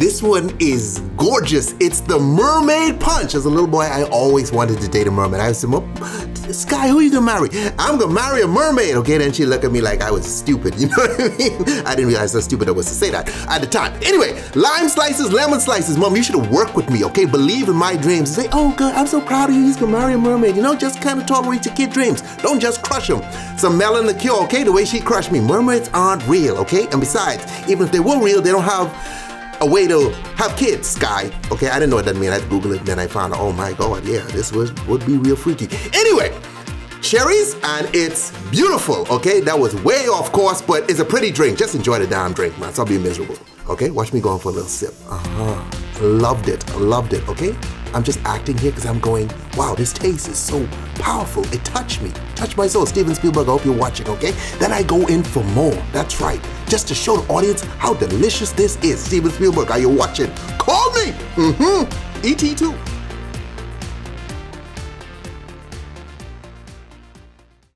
This one is gorgeous. It's the Mermaid Punch. As a little boy, I always wanted to date a mermaid. I said, Sky, who are you gonna marry? I'm gonna marry a mermaid, okay? Then she looked at me like I was stupid, you know what I mean? I didn't realize how stupid I was to say that at the time. Anyway, lime slices, lemon slices. Mom, you should have worked with me, okay? Believe in my dreams. Say, oh God, I'm so proud of you. He's gonna marry a mermaid. You know, just kind of tolerate your kid dreams. Don't just crush them. Some melon liqueur, okay? The way she crushed me. Mermaids aren't real, okay? And besides, even if they were real, they don't have a way to have kids, Sky. Okay, I didn't know what that meant. I had to Google it, then I found out, oh my God, yeah, this would be real freaky. Anyway, cherries, and it's beautiful, okay? That was way off course, but it's a pretty drink. Just enjoy the damn drink, man. So I'll be miserable, okay? Watch me going for a little sip. Loved it, okay? I'm just acting here because I'm going, wow, this taste is so powerful. It touched me, touched my soul. Steven Spielberg, I hope you're watching, okay? Then I go in for more, that's right. Just to show the audience how delicious this is. Steven Spielberg, are you watching? Call me! E.T. too.